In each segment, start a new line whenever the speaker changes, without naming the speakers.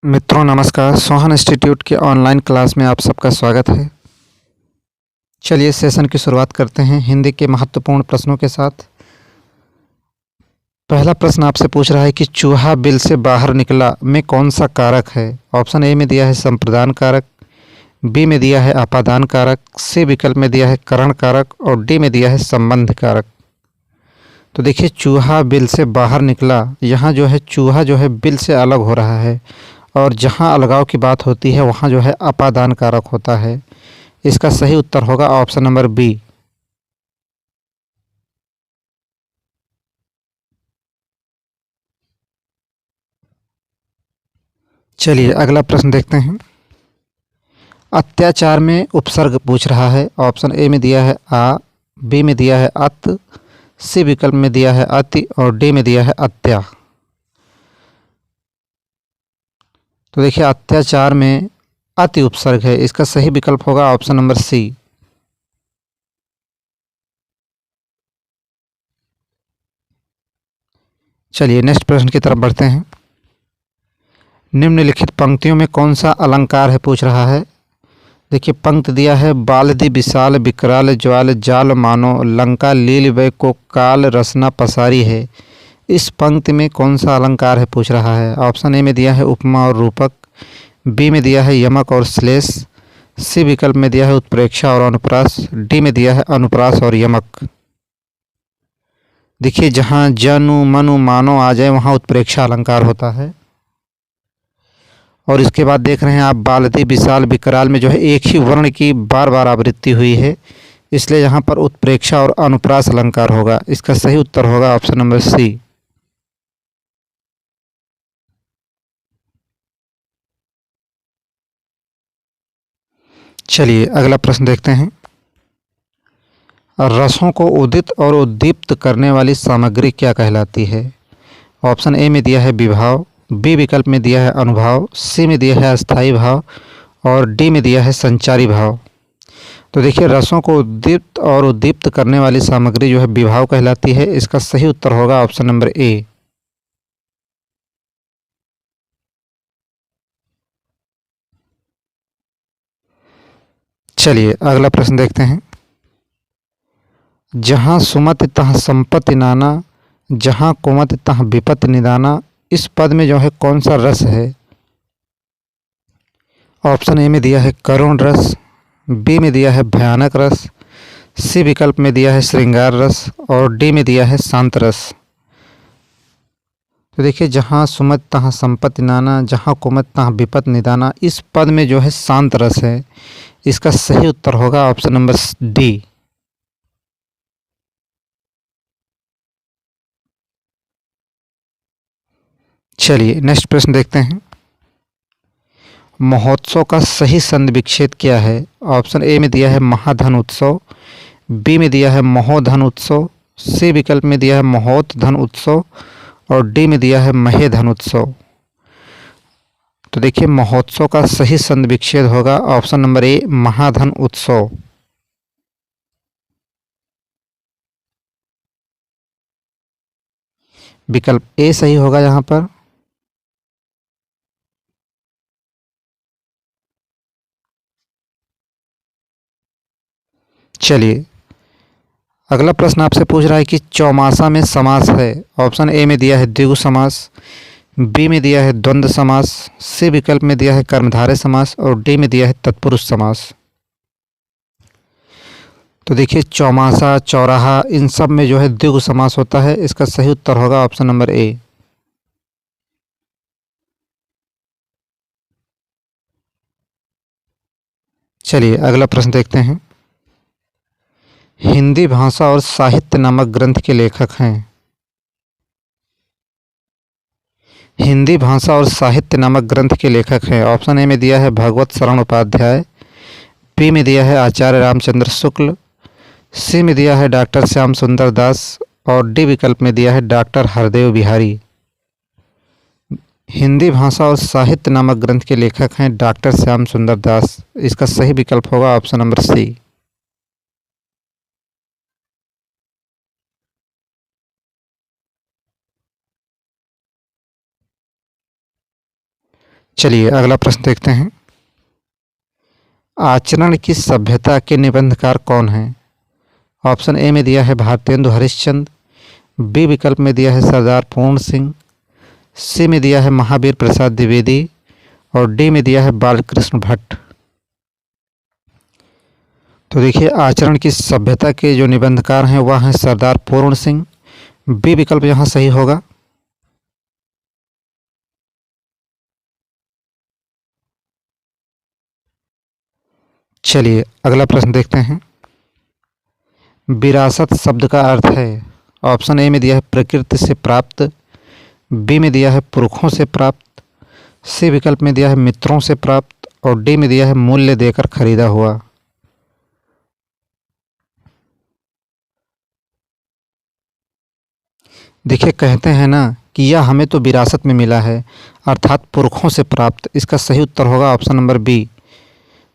मित्रों नमस्कार। सोहन इंस्टीट्यूट के ऑनलाइन क्लास में आप सबका स्वागत है। चलिए सेशन की शुरुआत करते हैं हिंदी के महत्वपूर्ण प्रश्नों के साथ। पहला प्रश्न आपसे पूछ रहा है कि चूहा बिल से बाहर निकला में कौन सा कारक है। ऑप्शन ए में दिया है संप्रदान कारक, बी में दिया है अपादान कारक, सी विकल्प में दिया है करण कारक और डी में दिया है संबंध कारक। तो देखिए चूहा बिल से बाहर निकला, यहाँ जो है चूहा जो है बिल से अलग हो रहा है और जहाँ अलगाव की बात होती है वहाँ जो है अपादान कारक होता है। इसका सही उत्तर होगा ऑप्शन नंबर बी। चलिए अगला प्रश्न देखते हैं। अत्याचार में उपसर्ग पूछ रहा है। ऑप्शन ए में दिया है आ, बी में दिया है अत, सी विकल्प में दिया है अति और डी में दिया है अत्या। तो देखिए अत्याचार में अति उपसर्ग है, इसका सही विकल्प होगा ऑप्शन नंबर सी। चलिए नेक्स्ट प्रश्न की तरफ बढ़ते हैं। निम्नलिखित पंक्तियों में कौन सा अलंकार है पूछ रहा है। देखिए पंक्ति दिया है बालदि विशाल विकराल ज्वाल जाल मानो लंका लील वै को काल रसना पसारी है। इस पंक्ति में कौन सा अलंकार है पूछ रहा है। ऑप्शन ए में दिया है उपमा और रूपक, बी में दिया है यमक और श्लेष, सी विकल्प में दिया है उत्प्रेक्षा और अनुप्रास, डी में दिया है अनुप्रास और यमक। देखिए जहाँ जनु मनु मानो आ जाए वहाँ उत्प्रेक्षा अलंकार होता है। और इसके बाद देख रहे हैं आप बालदी विशाल विकराल में जो है एक ही वर्ण की बार बार आवृत्ति हुई है, इसलिए यहाँ पर उत्प्रेक्षा और अनुप्रास अलंकार होगा। इसका सही उत्तर होगा ऑप्शन नंबर सी। चलिए अगला प्रश्न देखते हैं। रसों को उदित और उद्दीप्त करने वाली सामग्री क्या कहलाती है। ऑप्शन ए में दिया है विभाव, बी विकल्प में दिया है अनुभाव, सी में दिया है अस्थायी भाव और डी में दिया है संचारी भाव। तो देखिए रसों को उद्दीप्त और उद्दीप्त करने वाली सामग्री जो है विभाव कहलाती है। इसका सही उत्तर होगा ऑप्शन नंबर ए। चलिए अगला प्रश्न देखते हैं। जहाँ सुमति तहाँ संपत्ति नाना, जहाँ कुमति तहाँ विपत्ति निदाना, इस पद में जो है कौन सा रस है। ऑप्शन ए में दिया है करुण रस, बी में दिया है भयानक रस, सी विकल्प में दिया है श्रृंगार रस और डी में दिया है शांत रस। तो देखिए जहाँ सुमति तहाँ संपत्ति नाना, जहाँ कुमति तहाँ विपत्ति निदाना, इस पद में जो है शांत रस है। इसका सही उत्तर होगा ऑप्शन नंबर डी। चलिए नेक्स्ट प्रश्न देखते हैं। महोत्सव का सही संधि विच्छेद क्या है। ऑप्शन ए में दिया है महाधन उत्सव, बी में दिया है महोधन उत्सव, सी विकल्प में दिया है महोत्धन उत्सव और डी में दिया है महेधन उत्सव। तो देखिए महोत्सव का सही संधि विच्छेद होगा ऑप्शन नंबर ए महाधन उत्सव। विकल्प ए सही होगा यहाँ पर। चलिए अगला प्रश्न आपसे पूछ रहा है कि चौमासा में समास है। ऑप्शन ए में दिया है द्विगु समास, बी में दिया है द्वंद्व समास, सी विकल्प में दिया है कर्मधारय समास और डी में दिया है तत्पुरुष समास। तो देखिए चौमासा चौराहा इन सब में जो है द्विगु समास होता है। इसका सही उत्तर होगा ऑप्शन नंबर ए। चलिए अगला प्रश्न देखते हैं। हिंदी भाषा और साहित्य नामक ग्रंथ के लेखक हैं। हिंदी भाषा और साहित्य नामक ग्रंथ के लेखक हैं। ऑप्शन ए में दिया है भगवत शरण उपाध्याय, बी में दिया है आचार्य रामचंद्र शुक्ल, सी में दिया है डॉक्टर श्याम सुंदर दास और डी विकल्प में दिया है डॉक्टर हरदेव बिहारी। हिंदी भाषा और साहित्य नामक ग्रंथ के लेखक हैं डॉक्टर श्याम सुंदर दास। इसका सही विकल्प होगा ऑप्शन नंबर सी। चलिए अगला प्रश्न देखते हैं। आचरण की सभ्यता के निबंधकार कौन हैं? ऑप्शन ए में दिया है भारतेंदु हरिश्चंद्र, बी विकल्प में दिया है सरदार पूर्ण सिंह, सी में दिया है महावीर प्रसाद द्विवेदी और डी में दिया है बालकृष्ण भट्ट। तो देखिए आचरण की सभ्यता के जो निबंधकार हैं वह हैं सरदार पूर्ण सिंह। बी विकल्प यहाँ सही होगा। चलिए अगला प्रश्न देखते हैं। विरासत शब्द का अर्थ है। ऑप्शन ए में दिया है प्रकृति से प्राप्त, बी में दिया है पुरखों से प्राप्त, सी विकल्प में दिया है मित्रों से प्राप्त और डी में दिया है मूल्य देकर खरीदा हुआ। देखिए कहते हैं ना कि यह हमें तो विरासत में मिला है अर्थात पुरखों से प्राप्त। इसका सही उत्तर होगा ऑप्शन नंबर बी।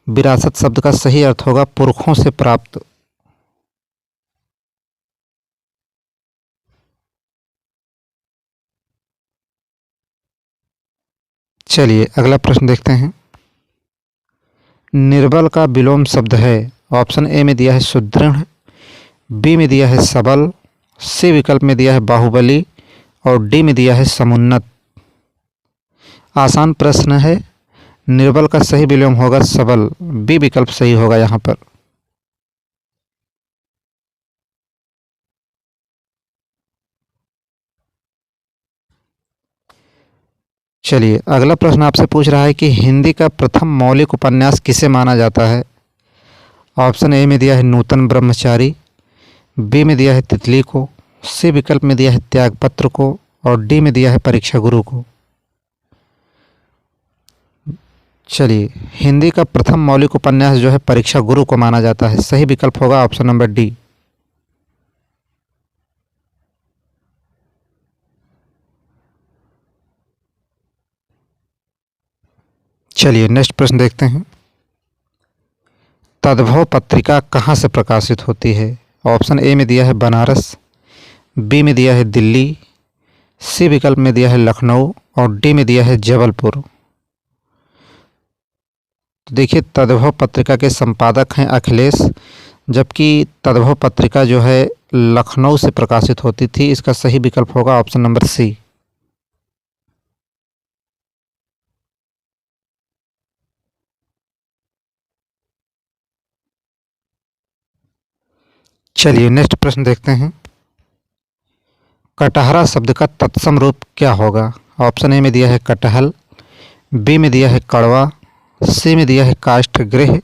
विरासत शब्द का सही अर्थ होगा पुरखों से प्राप्त। चलिए अगला प्रश्न देखते हैं। निर्बल का विलोम शब्द है। ऑप्शन ए में दिया है सुदृढ़, बी में दिया है सबल, सी विकल्प में दिया है बाहुबली और डी में दिया है समुन्नत। आसान प्रश्न है। निर्बल का सही विलोम होगा सबल, बी विकल्प सही होगा यहाँ पर। चलिए अगला प्रश्न आपसे पूछ रहा है कि हिंदी का प्रथम मौलिक उपन्यास किसे माना जाता है। ऑप्शन ए में दिया है नूतन ब्रह्मचारी, बी में दिया है तितली को, सी विकल्प में दिया है त्यागपत्र को और डी में दिया है परीक्षा गुरु को। चलिए हिंदी का प्रथम मौलिक उपन्यास जो है परीक्षा गुरु को माना जाता है। सही विकल्प होगा ऑप्शन नंबर डी। चलिए नेक्स्ट प्रश्न देखते हैं। तद्भव पत्रिका कहाँ से प्रकाशित होती है। ऑप्शन ए में दिया है बनारस, बी में दिया है दिल्ली, सी विकल्प में दिया है लखनऊ और डी में दिया है जबलपुर। तो देखिए तद्भव पत्रिका के संपादक हैं अखिलेश, जबकि तद्भव पत्रिका जो है लखनऊ से प्रकाशित होती थी। इसका सही विकल्प होगा ऑप्शन नंबर सी। चलिए नेक्स्ट प्रश्न देखते हैं। कटहरा शब्द का तत्सम रूप क्या होगा। ऑप्शन ए में दिया है कटहल, बी में दिया है कड़वा, सी में दिया है काष्ठगृह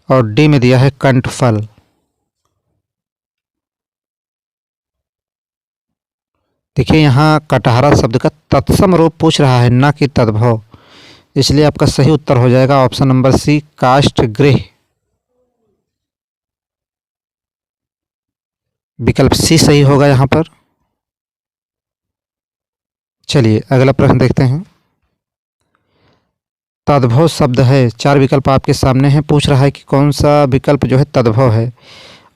और डी में दिया है कंठफल। देखिए यहाँ कटहरा शब्द का तत्सम रूप पूछ रहा है ना कि तद्भव, इसलिए आपका सही उत्तर हो जाएगा ऑप्शन नंबर सी काष्ठगृह। विकल्प सी सही होगा यहाँ पर। चलिए अगला प्रश्न देखते हैं। तद्भव शब्द है, चार विकल्प आपके सामने हैं, पूछ रहा है कि कौन सा विकल्प जो है तद्भव है।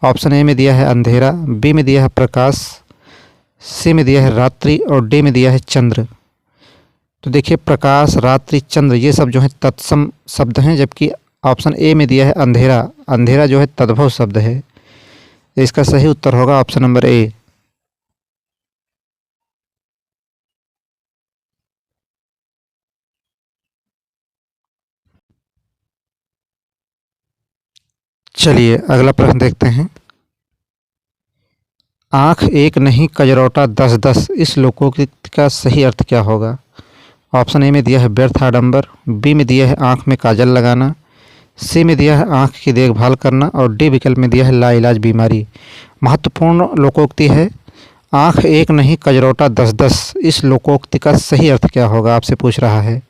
ऑप्शन ए में दिया है अंधेरा, बी में दिया है प्रकाश, सी में दिया है रात्रि और डी में दिया है चंद्र। तो देखिए प्रकाश, रात्रि, चंद्र ये सब जो है तत्सम शब्द हैं, जबकि ऑप्शन ए में दिया है अंधेरा, अंधेरा जो है तद्भव शब्द है। इसका सही उत्तर होगा ऑप्शन नंबर ए। चलिए अगला प्रश्न देखते हैं। आँख एक नहीं कजरौटा 10-10 इस लोकोक्ति का सही अर्थ क्या होगा। ऑप्शन ए में दिया है व्यर्थ आडंबर, बी में दिया है आँख में काजल लगाना, सी में दिया है आँख की देखभाल करना और डी विकल्प में दिया है लाइलाज बीमारी। महत्वपूर्ण लोकोक्ति है। आँख एक नहीं कजरौटा 10-10 इस लोकोक्ति का सही अर्थ क्या होगा आपसे पूछ रहा है।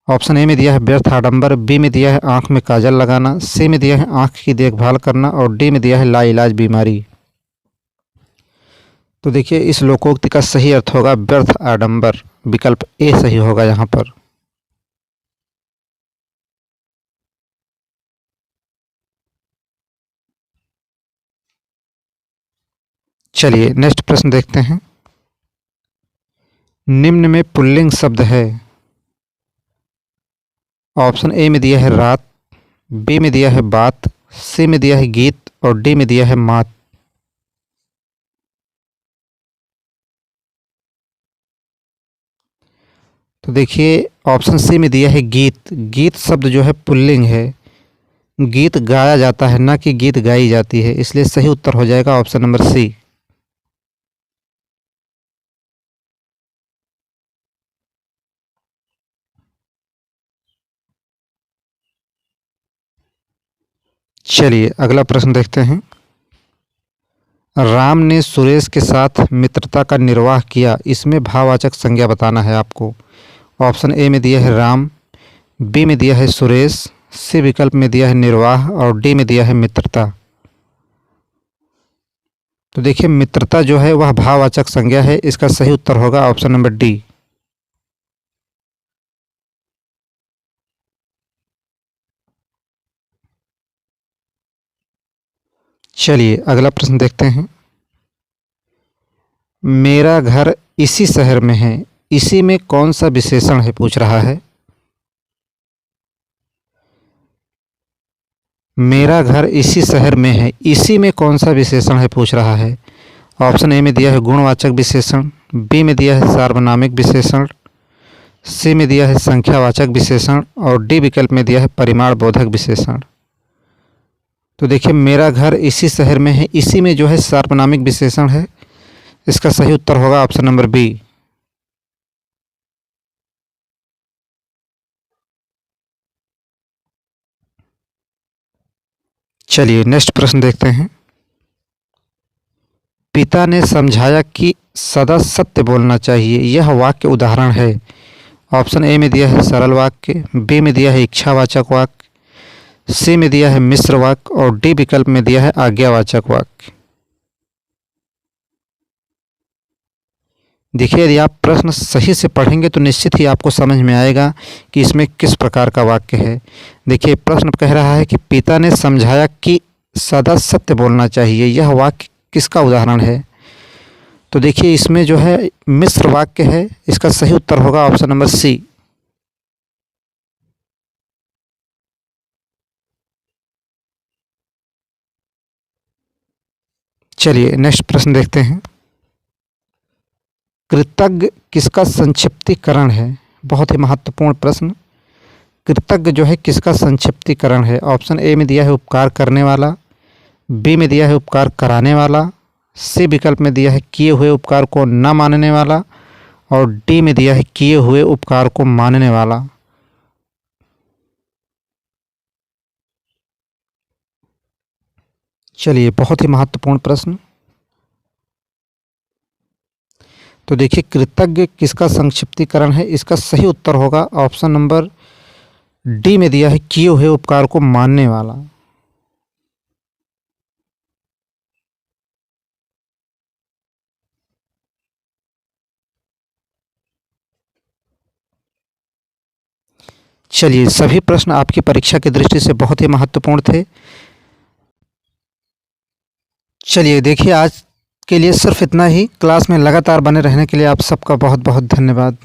ऑप्शन ए में दिया है व्यर्थ आडंबर, बी में दिया है आँख में काजल लगाना, सी में दिया है आँख की देखभाल करना और डी में दिया है लाइलाज बीमारी। तो देखिए इस लोकोक्ति का सही अर्थ होगा व्यर्थ आडंबर, विकल्प ए सही होगा यहाँ पर। चलिए नेक्स्ट प्रश्न देखते हैं। निम्न में पुल्लिंग शब्द है। ऑप्शन ए में दिया है रात, बी में दिया है बात, सी में दिया है गीत और डी में दिया है मात। तो देखिए ऑप्शन सी में दिया है गीत। गीत शब्द जो है पुल्लिंग है, गीत गाया जाता है ना कि गीत गाई जाती है, इसलिए सही उत्तर हो जाएगा ऑप्शन नंबर सी। चलिए अगला प्रश्न देखते हैं। राम ने सुरेश के साथ मित्रता का निर्वाह किया, इसमें भाववाचक संज्ञा बताना है आपको। ऑप्शन ए में दिया है राम, बी में दिया है सुरेश, सी विकल्प में दिया है निर्वाह और डी में दिया है मित्रता। तो देखिए मित्रता जो है वह भाववाचक संज्ञा है, इसका सही उत्तर होगा ऑप्शन नंबर डी। चलिए अगला प्रश्न देखते हैं। मेरा घर इसी शहर में है, इसी में कौन सा विशेषण है पूछ रहा है। मेरा घर इसी शहर में है, इसी में कौन सा विशेषण है पूछ रहा है। ऑप्शन ए में दिया है गुणवाचक विशेषण, बी में दिया है सार्वनामिक विशेषण, सी में दिया है संख्यावाचक विशेषण और डी विकल्प में दिया है परिमाण बोधक विशेषण। तो देखिए मेरा घर इसी शहर में है, इसी में जो है सार्वनामिक विशेषण है, इसका सही उत्तर होगा ऑप्शन नंबर बी। चलिए नेक्स्ट प्रश्न देखते हैं। पिता ने समझाया कि सदा सत्य बोलना चाहिए, यह वाक्य उदाहरण है। ऑप्शन ए में दिया है सरल वाक्य, बी में दिया है इच्छावाचक वाक्य, सी में दिया है मिश्र वाक्य और डी विकल्प में दिया है आज्ञावाचक वाक्य। देखिए यदि आप प्रश्न सही से पढ़ेंगे तो निश्चित ही आपको समझ में आएगा कि इसमें किस प्रकार का वाक्य है। देखिए प्रश्न कह रहा है कि पिता ने समझाया कि सदा सत्य बोलना चाहिए, यह वाक्य किसका उदाहरण है। तो देखिए इसमें जो है मिश्र वाक्य है, इसका सही उत्तर होगा ऑप्शन नंबर सी। चलिए नेक्स्ट प्रश्न देखते हैं। कृतज्ञ किसका संक्षिप्तीकरण है। बहुत ही महत्वपूर्ण प्रश्न। कृतज्ञ जो है किसका संक्षिप्तीकरण है। ऑप्शन ए में दिया है उपकार करने वाला, बी में दिया है उपकार कराने वाला, सी विकल्प में दिया है किए हुए उपकार को न मानने वाला और डी में दिया है किए हुए उपकार को मानने वाला। चलिए बहुत ही महत्वपूर्ण प्रश्न। तो देखिए कृतज्ञ किसका संक्षिप्तीकरण है, इसका सही उत्तर होगा ऑप्शन नंबर डी में दिया है किए हुए उपकार को मानने वाला। चलिए सभी प्रश्न आपकी परीक्षा की दृष्टि से बहुत ही महत्वपूर्ण थे। चलिए देखिए आज के लिए सिर्फ इतना ही। क्लास में लगातार बने रहने के लिए आप सबका बहुत बहुत धन्यवाद।